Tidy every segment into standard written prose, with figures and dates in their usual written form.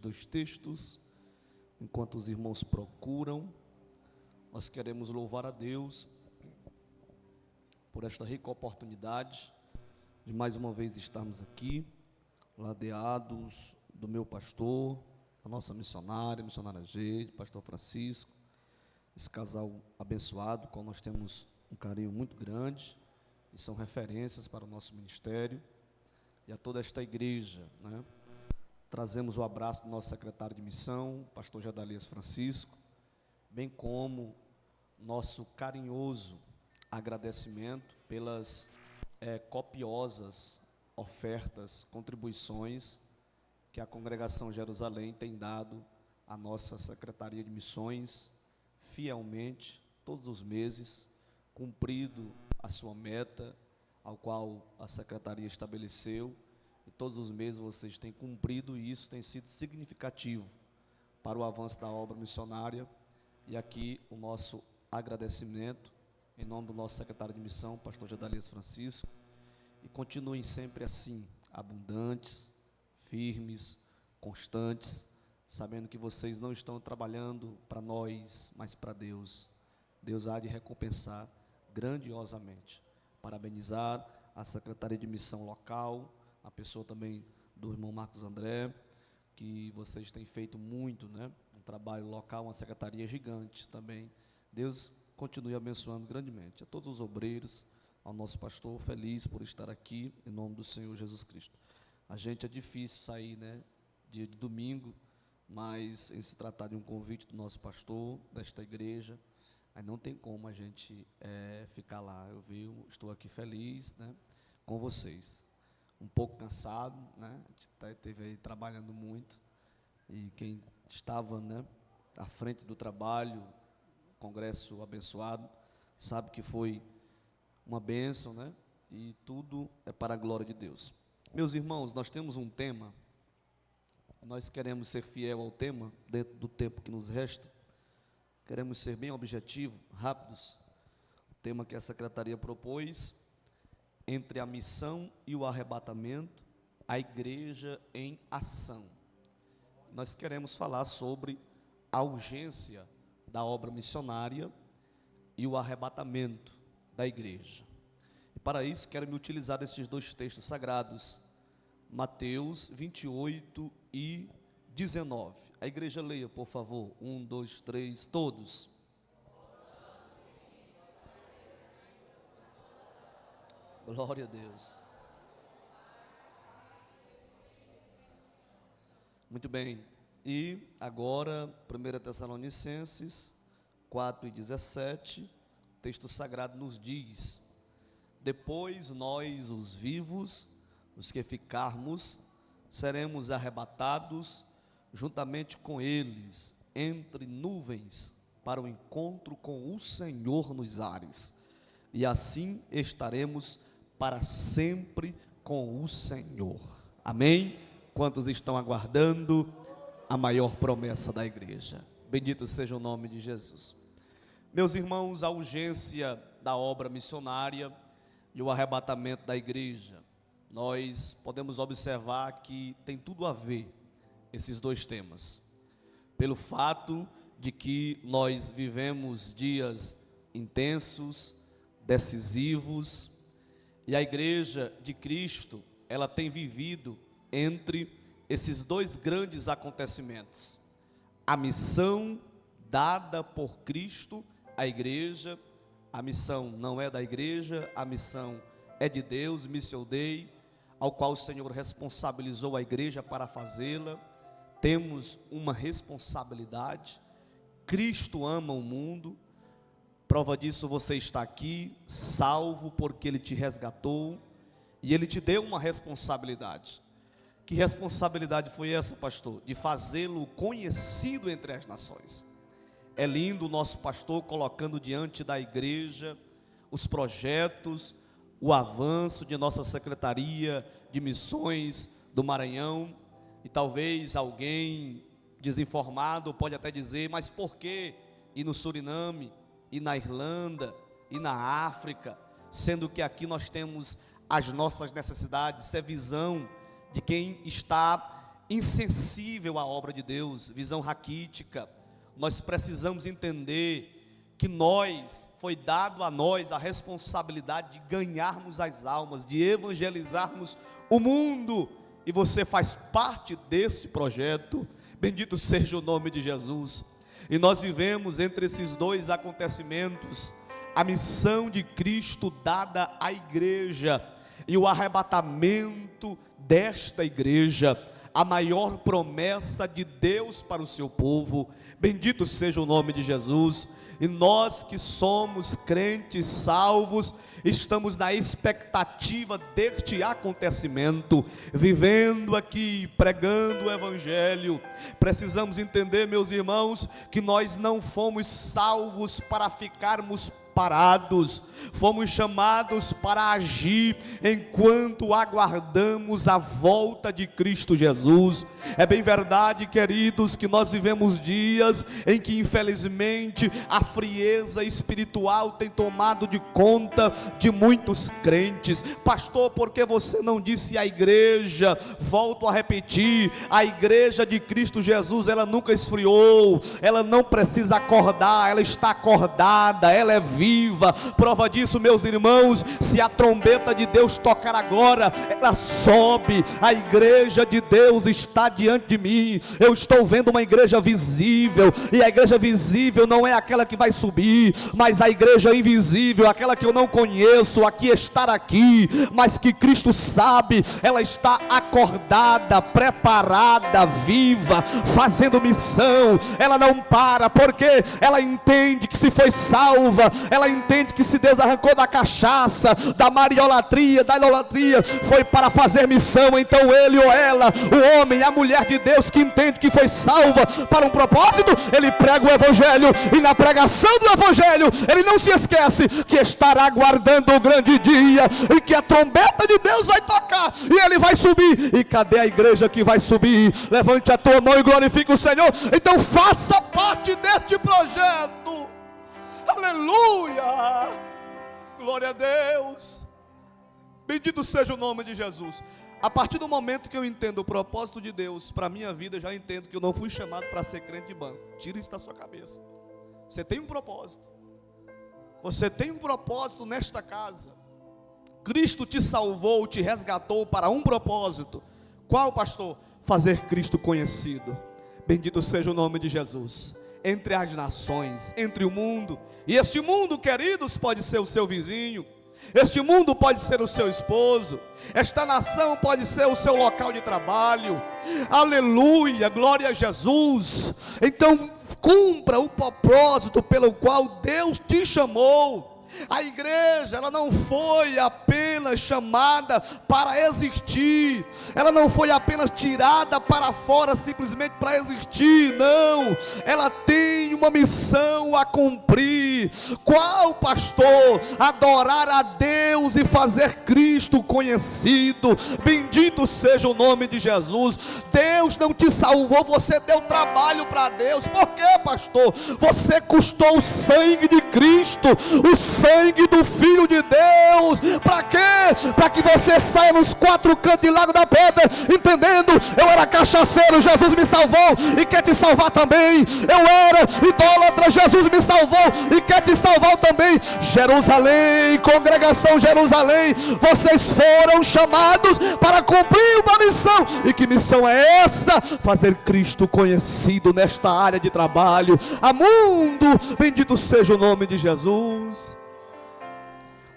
Dois textos, enquanto os irmãos procuram, nós queremos louvar a Deus por esta rica oportunidade de mais uma vez estarmos aqui, ladeados do meu pastor, a nossa missionária Geide, pastor Francisco, esse casal abençoado, com qual nós temos um carinho muito grande, e são referências para o nosso ministério, e a toda esta igreja, né? Trazemos o abraço do nosso secretário de missão, pastor Jadalias Francisco, bem como nosso carinhoso agradecimento pelas copiosas ofertas, contribuições que a congregação Jerusalém tem dado à nossa Secretaria de Missões, fielmente, todos os meses, cumprido a sua meta, ao qual a Secretaria estabeleceu, e todos os meses vocês têm cumprido, e isso tem sido significativo para o avanço da obra missionária. E aqui o nosso agradecimento, em nome do nosso secretário de missão, pastor Jadalias Francisco, e continuem sempre assim, abundantes, firmes, constantes, sabendo que vocês não estão trabalhando para nós, mas para Deus. Deus há de recompensar grandiosamente. Parabenizar a Secretaria de Missão local, a pessoa também do irmão Marcos André, que vocês têm feito muito, né? Um trabalho local, uma secretaria gigante também. Deus continue abençoando grandemente. A todos os obreiros, ao nosso pastor, feliz por estar aqui, em nome do Senhor Jesus Cristo. A gente é difícil sair, né? Dia de domingo, mas em se tratar de um convite do nosso pastor, desta igreja, aí não tem como a gente ficar lá. Estou aqui feliz, né? Com vocês. Um pouco cansado, né? A gente esteve aí trabalhando muito, e quem estava, né, à frente do trabalho, congresso abençoado, sabe que foi uma bênção, né? E tudo é para a glória de Deus. Meus irmãos, nós temos um tema, nós queremos ser fiel ao tema, dentro do tempo que nos resta, queremos ser bem objetivos, rápidos. O tema que a secretaria propôs: entre a missão e o arrebatamento, a igreja em ação. Nós queremos falar sobre a urgência da obra missionária e o arrebatamento da igreja. E para isso, quero me utilizar desses dois textos sagrados, Mateus 28 e 19. A igreja leia, por favor. 1, 2, 3, todos. Glória a Deus. Muito bem. E agora, 1 Tessalonicenses 4 e 17, o texto sagrado nos diz: depois nós, os vivos, os que ficarmos, seremos arrebatados juntamente com eles, entre nuvens, para o encontro com o Senhor nos ares. E assim estaremos para sempre com o Senhor. Amém? Quantos estão aguardando a maior promessa da igreja? Bendito seja o nome de Jesus. Meus irmãos, a urgência da obra missionária e o arrebatamento da igreja, nós podemos observar que tem tudo a ver esses dois temas, pelo fato de que nós vivemos dias intensos, decisivos, e a igreja de Cristo, ela tem vivido entre esses dois grandes acontecimentos: a missão dada por Cristo à igreja. A missão não é da igreja, a missão é de Deus, Missio Dei, ao qual o Senhor responsabilizou a igreja para fazê-la. Temos uma responsabilidade. Cristo ama o mundo. Prova disso, você está aqui, salvo porque Ele te resgatou, e Ele te deu uma responsabilidade. Que responsabilidade foi essa, pastor? De fazê-lo conhecido entre as nações. É lindo o nosso pastor colocando diante da igreja os projetos, o avanço de nossa Secretaria de Missões do Maranhão. E talvez alguém desinformado pode até dizer: mas por que ir no Suriname, e na Irlanda, e na África, sendo que aqui nós temos as nossas necessidades? Isso é visão de quem está insensível à obra de Deus, visão raquítica. Nós precisamos entender que foi dado a nós a responsabilidade de ganharmos as almas, de evangelizarmos o mundo, e você faz parte deste projeto. Bendito seja o nome de Jesus. E nós vivemos entre esses dois acontecimentos a missão de Cristo dada à igreja e o arrebatamento desta igreja, a maior promessa de Deus para o seu povo. Bendito seja o nome de Jesus. E nós que somos crentes salvos, estamos na expectativa deste acontecimento, vivendo aqui, pregando o Evangelho. Precisamos entender, meus irmãos, que nós não fomos salvos para ficarmos parados, fomos chamados para agir enquanto aguardamos a volta de Cristo Jesus. É bem verdade, queridos, que nós vivemos dias em que infelizmente a frieza espiritual tem tomado de conta de muitos crentes. Pastor, por que você não disse à igreja? Volto a repetir, a igreja de Cristo Jesus, ela nunca esfriou, ela não precisa acordar, ela está acordada, ela é viva. Prova disso, meus irmãos, se a trombeta de Deus tocar agora, ela sobe. A igreja de Deus está diante de mim. Eu estou vendo uma igreja visível, e a igreja visível não é aquela que vai subir, mas a igreja invisível, aquela que eu não conheço, aqui estar aqui, mas que Cristo sabe, ela está acordada, preparada, viva, fazendo missão. Ela não para, porque ela entende que se foi salva, ela entende que se Deus arrancou da cachaça, da mariolatria, da idolatria, foi para fazer missão. Então ele ou ela, o homem, a mulher de Deus que entende que foi salva para um propósito, ele prega o Evangelho, e na pregação do Evangelho, ele não se esquece que estará aguardando o grande dia, e que a trombeta de Deus vai tocar, e ele vai subir. E cadê a igreja que vai subir? Levante a tua mão e glorifique o Senhor. Então faça parte deste projeto. Aleluia, glória a Deus, bendito seja o nome de Jesus. A partir do momento que eu entendo o propósito de Deus para a minha vida, eu já entendo que eu não fui chamado para ser crente de banco. Tira isso da sua cabeça. Você tem um propósito, você tem um propósito nesta casa. Cristo te salvou, te resgatou para um propósito. Qual, pastor? Fazer Cristo conhecido. Bendito seja o nome de Jesus. Entre as nações, entre o mundo. E este mundo, queridos, pode ser o seu vizinho, este mundo pode ser o seu esposo, esta nação pode ser o seu local de trabalho. Aleluia, glória a Jesus. Então cumpra o propósito pelo qual Deus te chamou. A igreja, ela não foi apenas chamada para existir, ela não foi apenas tirada para fora simplesmente para existir, não, ela tem uma missão a cumprir. Qual, pastor? Adorar a Deus e fazer Cristo conhecido. Bendito seja o nome de Jesus. Deus não te salvou, você deu trabalho para Deus. Por quê, pastor? Você custou o sangue de Cristo, o sangue do Filho de Deus. Para quê? Para que você saia nos quatro cantos de Lago da Pedra, entendendo: eu era cachaceiro, Jesus me salvou e quer te salvar também. Eu era idólatra, Jesus me salvou e quer te salvar também. Jerusalém, congregação Jerusalém, vocês foram chamados para cumprir uma missão. E que missão é essa? Fazer Cristo conhecido nesta área de trabalho, a mundo. Bendito seja o nome de Jesus.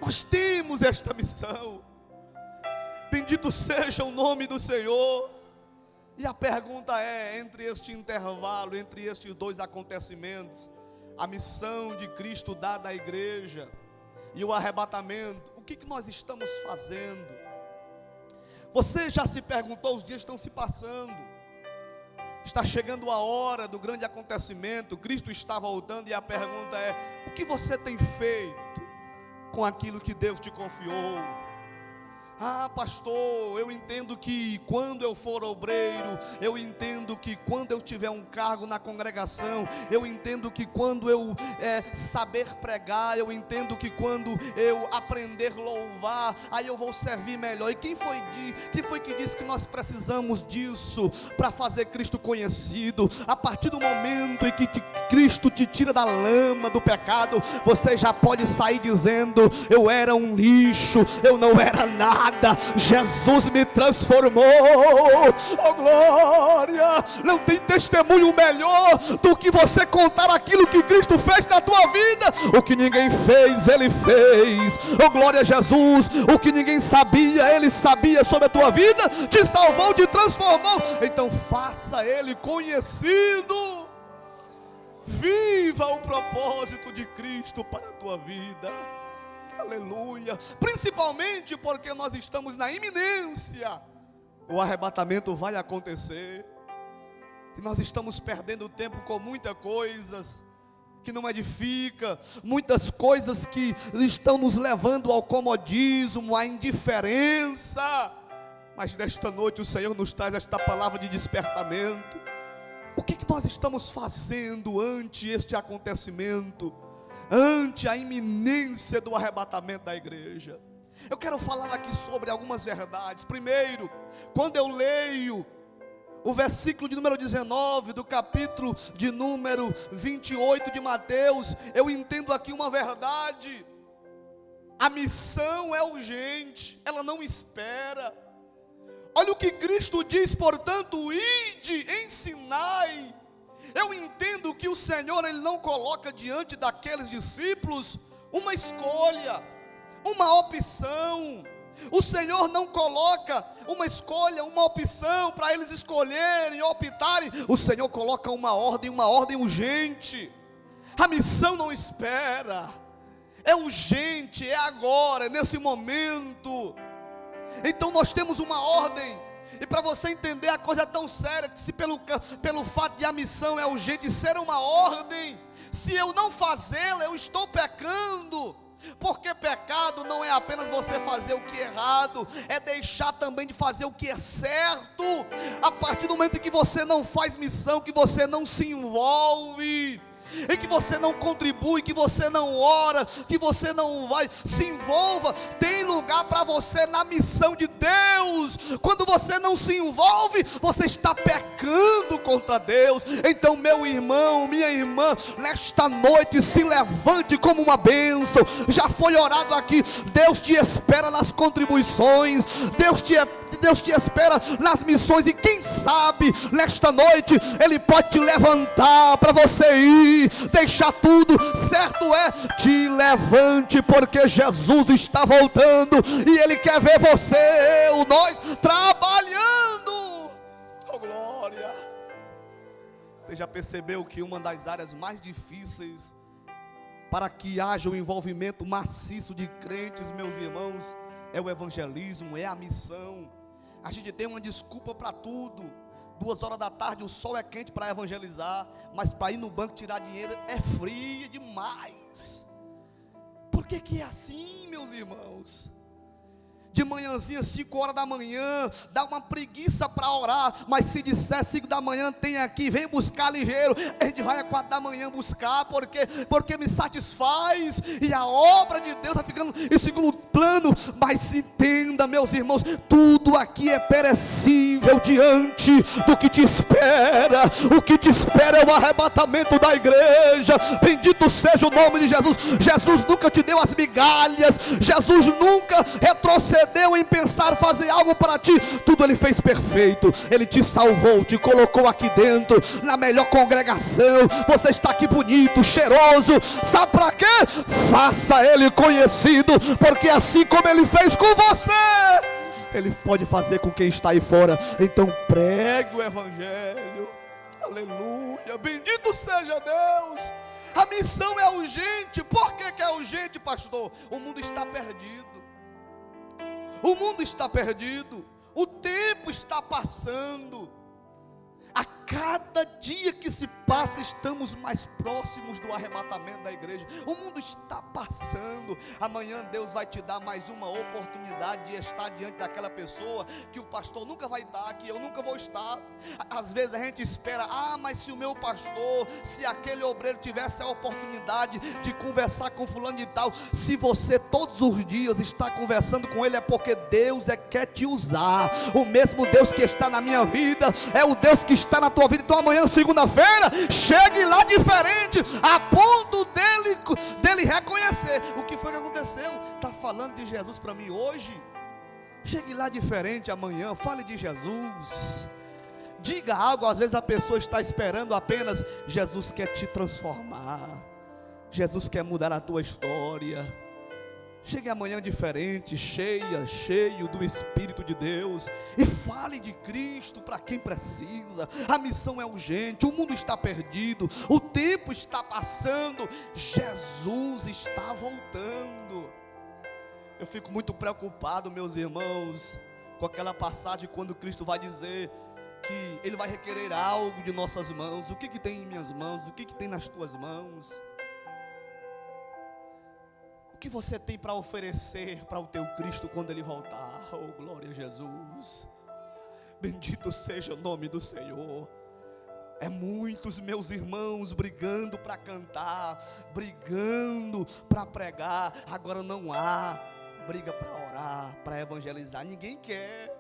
Nós temos esta missão. Bendito seja o nome do Senhor. E a pergunta é, entre este intervalo, entre estes dois acontecimentos, a missão de Cristo dada à igreja e o arrebatamento, o que nós estamos fazendo? Você já se perguntou? Os dias estão se passando, está chegando a hora do grande acontecimento, Cristo está voltando, e a pergunta é: o que você tem feito com aquilo que Deus te confiou? Ah, pastor, eu entendo que quando eu for obreiro, eu entendo que quando eu tiver um cargo na congregação, eu entendo que quando eu saber pregar, eu entendo que quando eu aprender a louvar, aí eu vou servir melhor. E quem foi que disse que nós precisamos disso para fazer Cristo conhecido? A partir do momento em que Cristo te tira da lama do pecado, você já pode sair dizendo: eu era um lixo, eu não era nada, Jesus me transformou. Oh glória! Não tem testemunho melhor do que você contar aquilo que Cristo fez na tua vida. O que ninguém fez, Ele fez. Oh glória a Jesus! O que ninguém sabia, Ele sabia sobre a tua vida. Te salvou, te transformou. Então faça Ele conhecido. Viva o propósito de Cristo para a tua vida. Aleluia. Principalmente porque nós estamos na iminência. O arrebatamento vai acontecer. E nós estamos perdendo tempo com muitas coisas que não edifica, muitas coisas que estão nos levando ao comodismo, à indiferença. Mas nesta noite o Senhor nos traz esta palavra de despertamento. O que nós estamos fazendo ante este acontecimento, ante a iminência do arrebatamento da igreja? Eu quero falar aqui sobre algumas verdades. Primeiro, quando eu leio o versículo de número 19 do capítulo de número 28 de Mateus, eu entendo aqui uma verdade: a missão é urgente, ela não espera. Olha o que Cristo diz: portanto, ide, ensinai. Eu entendo que o Senhor, Ele não coloca diante daqueles discípulos uma escolha, uma opção. O Senhor não coloca uma escolha, uma opção para eles escolherem, optarem. O Senhor coloca uma ordem urgente. A missão não espera, é urgente, é agora, é nesse momento. Então nós temos uma ordem. E para você entender, a coisa é tão séria que se pelo fato de a missão é urgente ser uma ordem, se eu não fazê-la, eu estou pecando. Porque pecado não é apenas você fazer o que é errado, é deixar também de fazer o que é certo. A partir do momento em que você não faz missão, que você não se envolve, em que você não contribui, que você não ora, que você não vai, se envolva. Tem lugar para você na missão de Deus. Quando você não se envolve, você está pecando contra Deus. Então, meu irmão, minha irmã, nesta noite se levante como uma bênção. Já foi orado aqui, Deus te espera nas contribuições, Deus te espera nas missões. E quem sabe, nesta noite, Ele pode te levantar para você ir, deixar tudo. Certo é, te levante, porque Jesus está voltando e Ele quer ver você, eu, nós trabalhando. Oh glória! Você já percebeu que uma das áreas mais difíceis para que haja um envolvimento maciço de crentes, meus irmãos, é o evangelismo, é a missão. A gente tem uma desculpa para tudo. 2h da tarde o sol é quente para evangelizar, mas para ir no banco tirar dinheiro é frio demais. Por que é assim, meus irmãos? De manhãzinha, 5h da manhã, dá uma preguiça para orar, mas se disser 5 da manhã, tem aqui, vem buscar ligeiro, a gente vai às 4 da manhã buscar, porque me satisfaz, e a obra de Deus está ficando em segundo plano. Mas entenda, meus irmãos, tudo aqui é perecível diante do que te espera. O que te espera é o arrebatamento da igreja. Bendito seja o nome de Jesus. Jesus nunca te deu as migalhas, Jesus nunca retrocedeu em pensar fazer algo para ti. Tudo Ele fez perfeito. Ele te salvou, te colocou aqui dentro, na melhor congregação. Você está aqui bonito, cheiroso. Sabe para quê? Faça Ele conhecido, porque assim como Ele fez com você, Ele pode fazer com quem está aí fora. Então pregue o evangelho. Aleluia, bendito seja Deus. A missão é urgente. Por que é urgente, pastor? O mundo está perdido. O tempo está passando, a cada dia que se passa, estamos mais próximos do arrebatamento da igreja. O mundo está passando. Amanhã Deus vai te dar mais uma oportunidade de estar diante daquela pessoa que o pastor nunca vai estar, que eu nunca vou estar. Às vezes a gente espera, mas se o meu pastor, se aquele obreiro tivesse a oportunidade de conversar com fulano de tal. Se você todos os dias está conversando com ele, é porque Deus quer te usar. O mesmo Deus que está na minha vida é o Deus que está na tua vida. Então amanhã, segunda-feira, chegue lá diferente, a ponto dele reconhecer o que foi que aconteceu. Está falando de Jesus para mim hoje? Chegue lá diferente amanhã, fale de Jesus. Diga algo. Às vezes a pessoa está esperando apenas. Jesus quer te transformar, Jesus quer mudar a tua história. Chegue amanhã diferente, cheio do Espírito de Deus, e fale de Cristo para quem precisa. A missão é urgente, o mundo está perdido, o tempo está passando, Jesus está voltando. Eu fico muito preocupado, meus irmãos, com aquela passagem quando Cristo vai dizer que Ele vai requerer algo de nossas mãos. O que tem em minhas mãos? O que tem nas tuas mãos? O que você tem para oferecer para o teu Cristo quando Ele voltar? Oh, glória a Jesus. Bendito seja o nome do Senhor. É muitos meus irmãos brigando para cantar, brigando para pregar. Agora não há briga para orar, para evangelizar. Ninguém quer.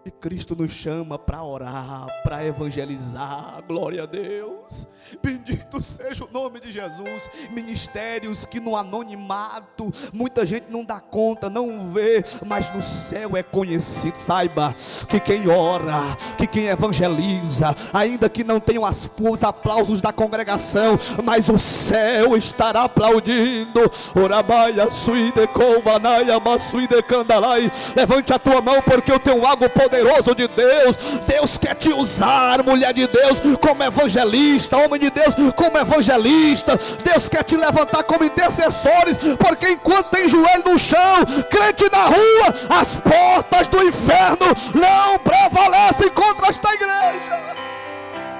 E Cristo nos chama para orar, para evangelizar. Glória a Deus. Bendito seja o nome de Jesus. Ministérios que no anonimato muita gente não dá conta, não vê, mas no céu é conhecido. Saiba que quem ora, que quem evangeliza, ainda que não tenham os aplausos da congregação, mas o céu estará aplaudindo. Orabaia, suide, covanaia, masuide, candalai. Levante a tua mão, porque eu tenho algo poderoso de Deus. Deus quer te usar, mulher de Deus, como evangelista, homem de Deus, como evangelista. Deus quer te levantar como intercessores, porque enquanto tem joelho no chão, crente na rua, as portas do inferno não prevalecem contra esta igreja.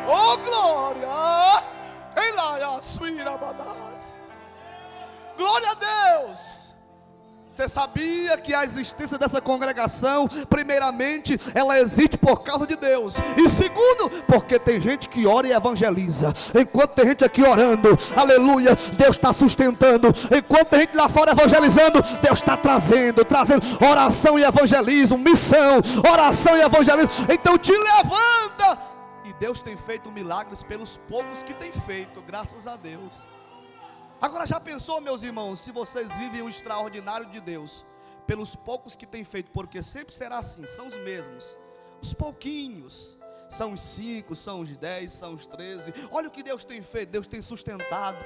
Oh glória! Glória a Deus! Você sabia que a existência dessa congregação, primeiramente, ela existe por causa de Deus, e segundo, porque tem gente que ora e evangeliza. Enquanto tem gente aqui orando, aleluia, Deus está sustentando. Enquanto tem gente lá fora evangelizando, Deus está trazendo oração e evangelismo, missão, oração e evangelismo. Então te levanta. E Deus tem feito milagres pelos poucos que tem feito, graças a Deus. Agora já pensou, meus irmãos, se vocês vivem o extraordinário de Deus pelos poucos que tem feito, porque sempre será assim, são os mesmos, os pouquinhos, são os 5, são os 10, são os 13. Olha o que Deus tem feito. Deus tem sustentado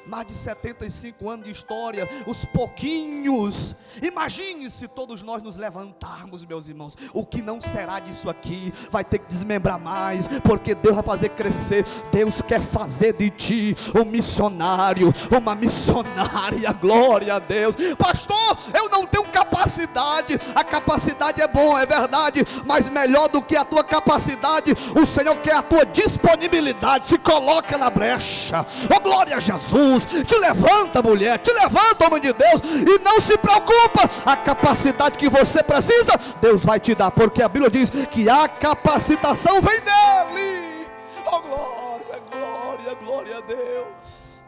mais de 75 anos de história, os pouquinhos. Imagine se todos nós nos levantarmos, meus irmãos. O que não será disso aqui? Vai ter que desmembrar mais, porque Deus vai fazer crescer. Deus quer fazer de ti um missionário, uma missionária. Glória a Deus. Pastor, eu não tenho capacidade. A capacidade é bom, é verdade, mas melhor do que a tua capacidade, o Senhor quer a tua disponibilidade. Se coloca na brecha. Oh glória a Jesus. Te levanta, mulher, te levanta, homem de Deus, e não se preocupa. A capacidade que você precisa, Deus vai te dar, porque a Bíblia diz que a capacitação vem dele. Oh glória, glória, glória a Deus.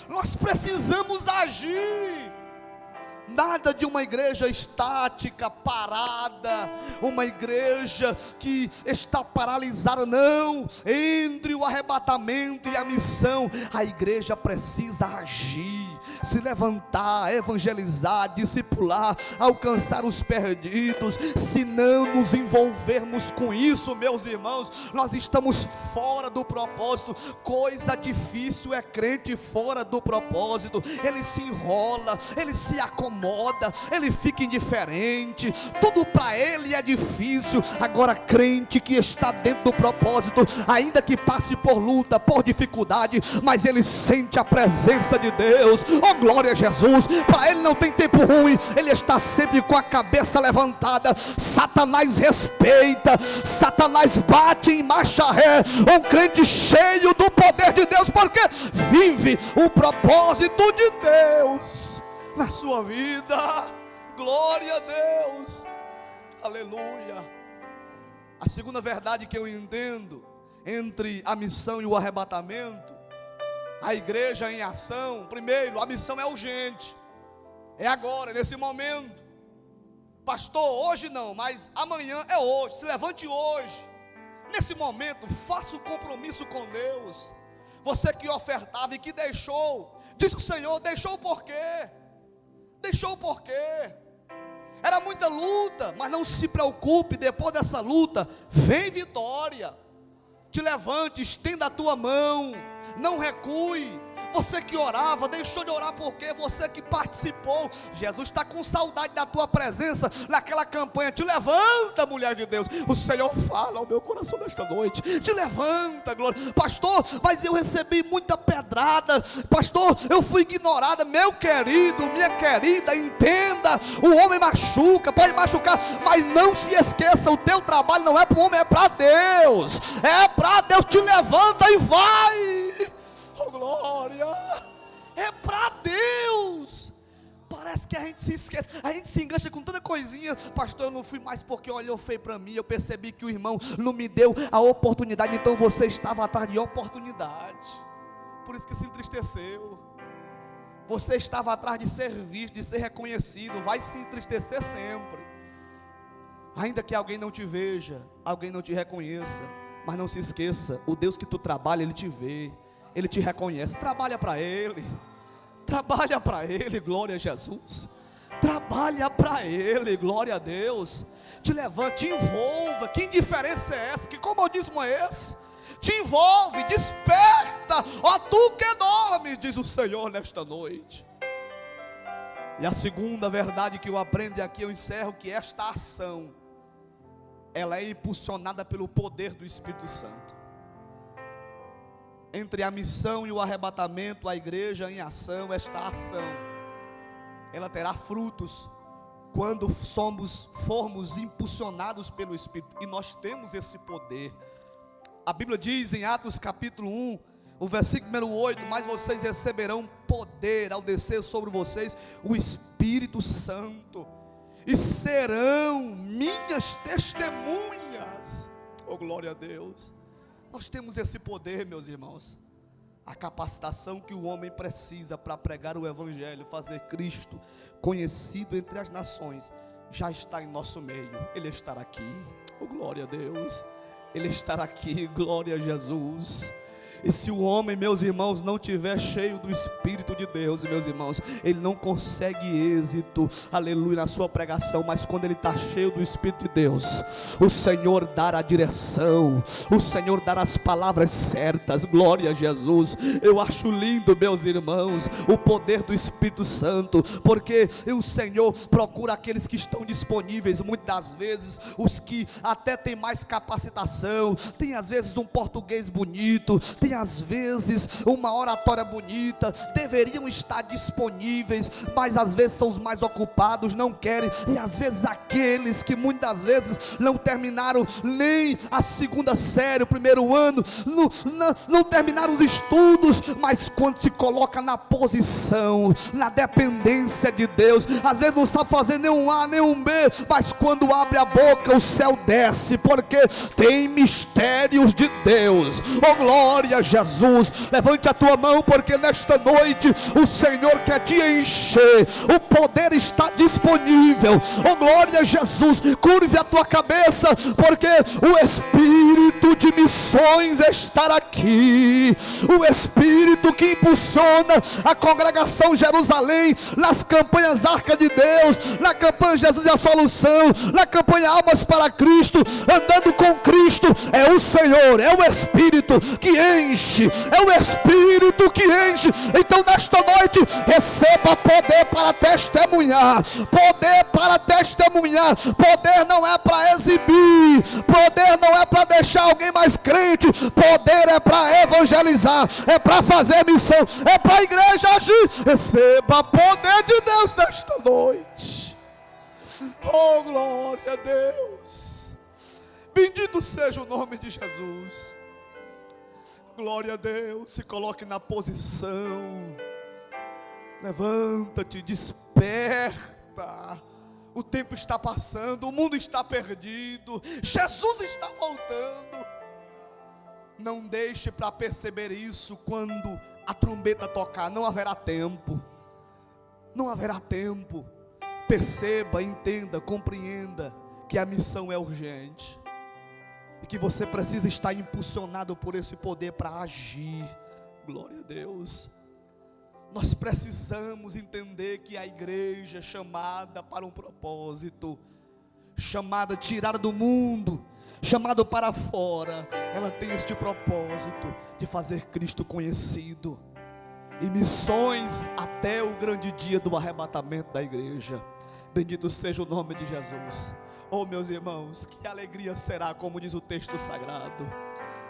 Nós precisamos agir. Nada de uma igreja estática, parada, uma igreja que está paralisada, não. Entre o arrebatamento e a missão, a igreja precisa agir, se levantar, evangelizar, discipular, alcançar os perdidos. Se não nos envolvermos com isso, meus irmãos, nós estamos fora do propósito. Coisa difícil é crente fora do propósito. Ele se enrola, ele se acomoda, ele fica indiferente, tudo para ele é difícil. Agora crente que está dentro do propósito, ainda que passe por luta, por dificuldade, mas ele sente a presença de Deus, Oh, glória a Jesus. Para ele não tem tempo ruim, ele está sempre com a cabeça levantada. Satanás respeita, Satanás bate em marcha ré. Um crente cheio do poder de Deus, porque vive o propósito de Deus na sua vida. Glória a Deus, aleluia. A segunda verdade que eu entendo entre a missão e o arrebatamento, a igreja em ação. Primeiro, a missão é urgente, é agora, nesse momento. Pastor, hoje não, mas amanhã é hoje. Se levante hoje, nesse momento, faça o compromisso com Deus. Você que ofertava e que deixou, diz o Senhor, deixou por quê? Deixou por quê? Era muita luta, mas não se preocupe, depois dessa luta, vem vitória. Te levante, estenda a tua mão, não recue. Você que orava, deixou de orar porque você que participou, Jesus está com saudade da tua presença naquela campanha. Te levanta, mulher de Deus. O Senhor fala ao meu coração nesta noite. Te levanta, glória. Pastor, mas eu recebi muita pedrada. Pastor, eu fui ignorada. Meu querido, minha querida, entenda. O homem machuca, pode machucar, mas não se esqueça, o teu trabalho não é para o homem, é para Deus. É para Deus. Te levanta e vai. Oh, glória, é para Deus. Parece que a gente se esquece, a gente se engancha com tanta coisinha. Pastor, eu não fui mais porque olhou feio para mim. Eu percebi que o irmão não me deu a oportunidade. Então você estava atrás de oportunidade, por isso que se entristeceu. Você estava atrás de ser visto, de ser reconhecido. Vai se entristecer sempre, ainda que alguém não te veja, alguém não te reconheça. Mas não se esqueça, o Deus que tu trabalha, Ele te vê, Ele te reconhece. Trabalha para Ele, trabalha para Ele, glória a Jesus. Trabalha para Ele, glória a Deus. Te levante, te envolva. Que indiferença é essa? Que comodismo é esse? Te envolve, desperta, ó tu que dormes, diz o Senhor nesta noite. E a segunda verdade que eu aprendo, e aqui eu encerro, que esta ação, ela é impulsionada pelo poder do Espírito Santo. Entre a missão e o arrebatamento, a igreja em ação, esta ação, ela terá frutos quando formos impulsionados pelo Espírito. E nós temos esse poder. A Bíblia diz em Atos capítulo 1, o versículo número 8: mas vocês receberão poder ao descer sobre vocês o Espírito Santo, e serão minhas testemunhas. Oh, glória a Deus. Nós temos esse poder, meus irmãos. A capacitação que o homem precisa para pregar o Evangelho, fazer Cristo conhecido entre as nações, já está em nosso meio. Ele estará aqui. Oh, glória a Deus. Ele estará aqui, glória a Jesus. E se o homem, meus irmãos, não tiver cheio do Espírito de Deus, meus irmãos, ele não consegue êxito, aleluia, na sua pregação. Mas quando ele está cheio do Espírito de Deus, o Senhor dará a direção, o Senhor dará as palavras certas, glória a Jesus. Eu acho lindo, meus irmãos, o poder do Espírito Santo, porque o Senhor procura aqueles que estão disponíveis. Muitas vezes, os que até têm mais capacitação, tem às vezes um português bonito, tem às vezes uma oratória bonita, deveriam estar disponíveis, mas às vezes são os mais ocupados, não querem. E às vezes aqueles que muitas vezes não terminaram nem a segunda série, o primeiro ano, não terminaram os estudos, mas quando se coloca na posição, na dependência de Deus, às vezes não sabe fazer nenhum A, nenhum B, mas quando abre a boca o céu desce, porque tem mistérios de Deus. Oh, glória a Jesus. Levante a tua mão, porque nesta noite o Senhor quer te encher. O poder está disponível. Oh, glória a Jesus. Curve a tua cabeça, porque o Espírito de missões está aqui. O Espírito que impulsiona a congregação Jerusalém nas campanhas Arca de Deus, na campanha Jesus e a Solução, na campanha Almas para Cristo, andando com Cristo, é o Senhor, é o Espírito que enche, é o Espírito que enche. Então nesta noite receba poder para testemunhar, poder para testemunhar. Poder não é para exibir, poder não é para deixar alguém mais crente. Poder é para evangelizar, é para fazer missão, é para a igreja agir. Receba poder de Deus nesta noite. Oh, glória a Deus. Bendito seja o nome de Jesus. Glória a Deus. Se coloque na posição. Levanta-te, desperta. O tempo está passando, o mundo está perdido, Jesus está voltando. Não deixe para perceber isso quando a trombeta tocar. Não haverá tempo. Não haverá tempo. Perceba, entenda, compreenda que a missão é urgente e que você precisa estar impulsionado por esse poder para agir. Glória a Deus. Nós precisamos entender que a igreja é chamada para um propósito, chamada, tirada do mundo, chamada para fora. Ela tem este propósito de fazer Cristo conhecido, e missões até o grande dia do arrebatamento da igreja. Bendito seja o nome de Jesus. Oh, meus irmãos, que alegria será, como diz o texto sagrado.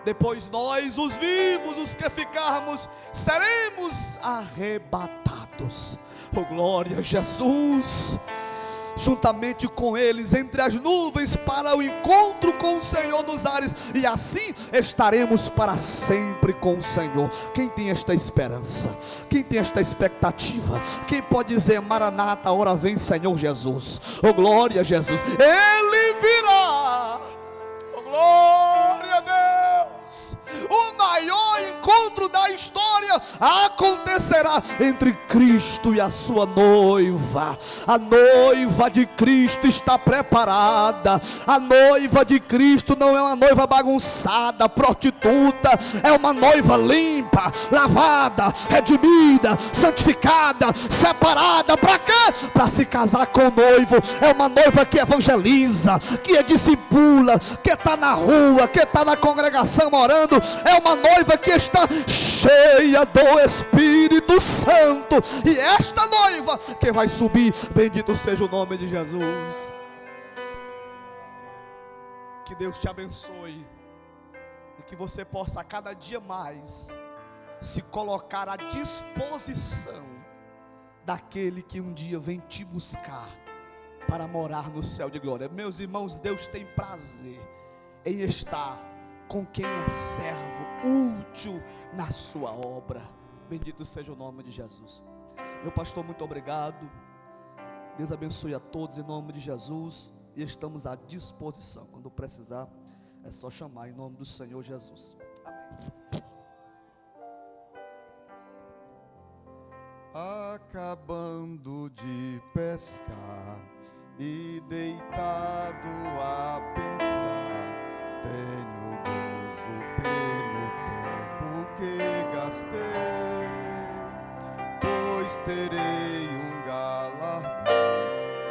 Depois nós, os vivos, os que ficarmos, seremos arrebatados. Oh, glória a Jesus. Juntamente com eles, entre as nuvens, para o encontro com o Senhor nos ares. E assim estaremos para sempre com o Senhor. Quem tem esta esperança? Quem tem esta expectativa? Quem pode dizer: Maranata, a hora vem, Senhor Jesus? Oh, glória a Jesus. Ele virá. Oh, glória a Deus. O maior encontro da história acontecerá entre Cristo e a sua noiva. A noiva de Cristo está preparada. A noiva de Cristo não é uma noiva bagunçada, prostituta. É uma noiva limpa, lavada, redimida, santificada, separada. Para quê? Para se casar com o noivo. É uma noiva que evangeliza, que discipula, que está na rua, que está na congregação orando. É uma noiva que está cheia do Espírito Santo. E esta noiva que vai subir, bendito seja o nome de Jesus. Que Deus te abençoe e que você possa a cada dia mais se colocar à disposição daquele que um dia vem te buscar para morar no céu de glória. Meus irmãos, Deus tem prazer em estar com quem é servo, útil na sua obra. Bendito seja o nome de Jesus. Meu pastor, muito obrigado. Deus abençoe a todos em nome de Jesus. E estamos à disposição. Quando precisar, é só chamar em nome do Senhor Jesus. Amém. Acabando de pescar e deitado a pensar, tenho pelo tempo que gastei, pois terei um galardão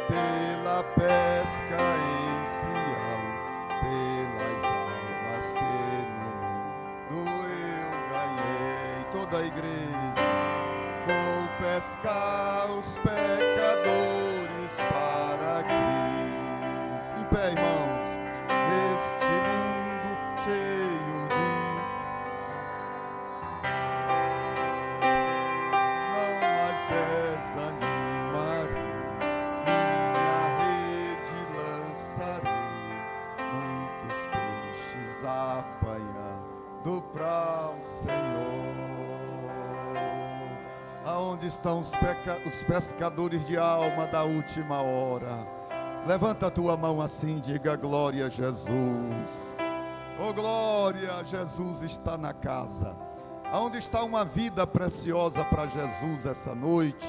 pela pesca em Sião, pelas almas que no mundo eu ganhei. Toda a igreja, vou pescar os pecadores para Cristo. Em pé, irmãos, neste mundo cheio de, não mais desanimarei, minha rede lançarei, muitos peixes apanhando para o Senhor. Aonde estão os pescadores de alma da última hora? Levanta a tua mão assim, diga: glória a Jesus. Oh, glória, Jesus está na casa. Aonde está uma vida preciosa para Jesus essa noite?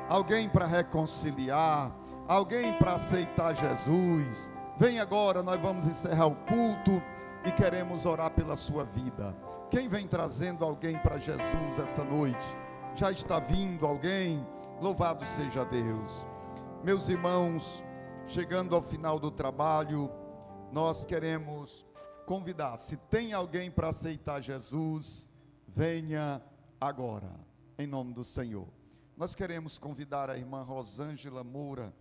Alguém para reconciliar, alguém para aceitar Jesus. Vem agora, nós vamos encerrar o culto e queremos orar pela sua vida. Quem vem trazendo alguém para Jesus essa noite? Já está vindo alguém? Louvado seja Deus. Meus irmãos, chegando ao final do trabalho, nós queremos convidar, se tem alguém para aceitar Jesus, venha agora, em nome do Senhor. Nós queremos convidar a irmã Rosângela Moura,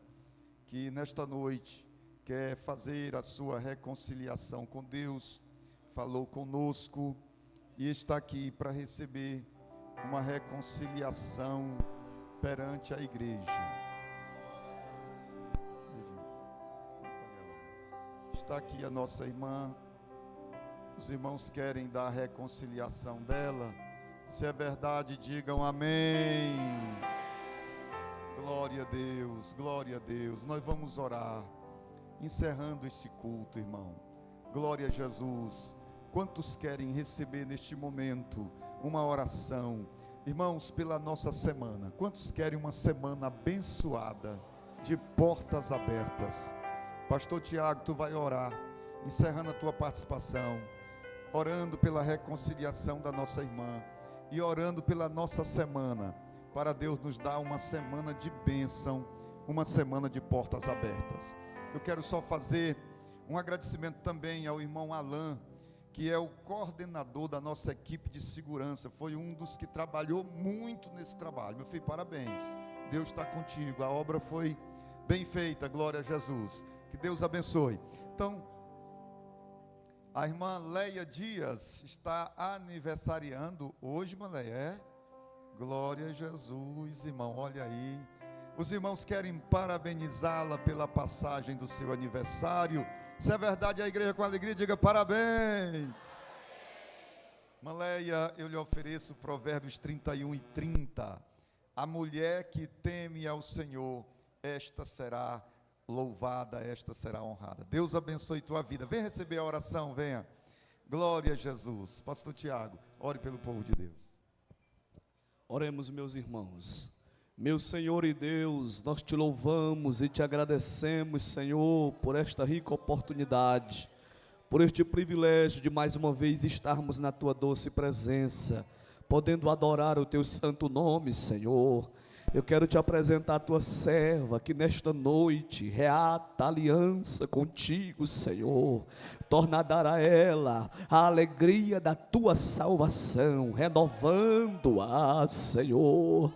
que nesta noite quer fazer a sua reconciliação com Deus, falou conosco e está aqui para receber uma reconciliação perante a igreja. Está aqui a nossa irmã. Os irmãos querem dar a reconciliação dela. Se é verdade, digam amém. Glória a Deus, glória a Deus. Nós vamos orar, encerrando este culto, irmão. Glória a Jesus. Quantos querem receber neste momento uma oração, irmãos, pela nossa semana? Quantos querem uma semana abençoada, de portas abertas? Pastor Tiago, tu vai orar, encerrando a tua participação, orando pela reconciliação da nossa irmã e orando pela nossa semana, para Deus nos dar uma semana de bênção, uma semana de portas abertas. Eu quero só fazer um agradecimento também ao irmão Alain, que é o coordenador da nossa equipe de segurança, foi um dos que trabalhou muito nesse trabalho. Meu filho, parabéns, Deus está contigo, a obra foi bem feita, glória a Jesus, que Deus abençoe. Então, a irmã Leia Dias está aniversariando hoje, irmã Leia, é? Glória a Jesus, irmão, olha aí. Os irmãos querem parabenizá-la pela passagem do seu aniversário. Se é verdade, a igreja com alegria diga parabéns. Irmã Leia, eu lhe ofereço Provérbios 31:30. A mulher que teme ao Senhor, esta será louvada, esta será honrada. Deus abençoe tua vida. Vem receber a oração, venha. Glória a Jesus. Pastor Tiago, ore pelo povo de Deus. Oremos, meus irmãos. Meu Senhor e Deus, nós te louvamos e te agradecemos, Senhor, por esta rica oportunidade, por este privilégio de mais uma vez estarmos na tua doce presença, podendo adorar o teu santo nome, Senhor. Eu quero te apresentar a tua serva, que nesta noite reata aliança contigo, Senhor. Torna a dar a ela a alegria da tua salvação, renovando-a, Senhor.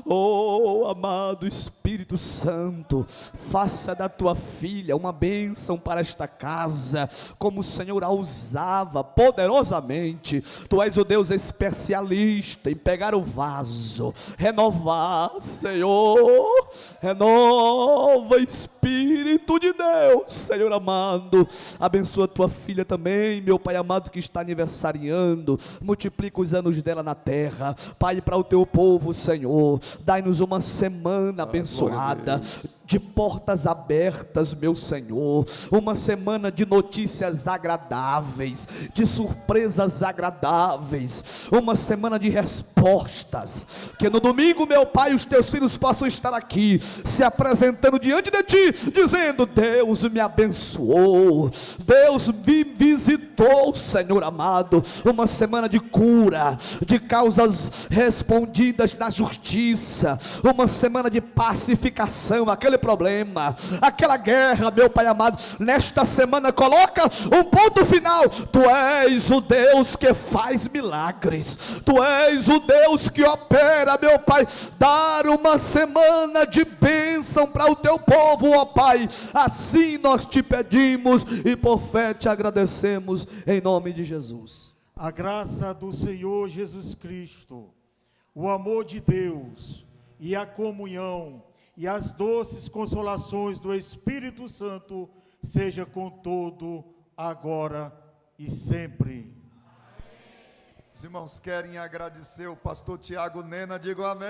Oh, amado Espírito Santo, faça da tua filha uma bênção para esta casa, como o Senhor a usava poderosamente. Tu és o Deus especialista em pegar o vaso, renovar, Senhor, renova, Espírito de Deus, Senhor amado, abençoa tua filha também, meu Pai amado, que está aniversariando, multiplica os anos dela na terra, Pai, para o teu povo, Senhor, dai-nos uma semana abençoada, de portas abertas, meu Senhor, uma semana de notícias agradáveis, de surpresas agradáveis, uma semana de respostas, que no domingo, meu Pai, os teus filhos possam estar aqui, se apresentando diante de ti, dizendo: Deus me abençoou, Deus me visitou, Senhor amado, uma semana de cura, de causas respondidas na justiça, uma semana de pacificação, aquele problema, aquela guerra, meu Pai amado, nesta semana coloca um ponto final. Tu és o Deus que faz milagres, Tu és o Deus que opera, meu Pai, dar uma semana de bênção para o teu povo, ó Pai, assim nós te pedimos e por fé te agradecemos, em nome de Jesus. A graça do Senhor Jesus Cristo, o amor de Deus e a comunhão e as doces consolações do Espírito Santo seja com todo, agora e sempre. Os irmãos querem agradecer o pastor Tiago Nena, digam amém.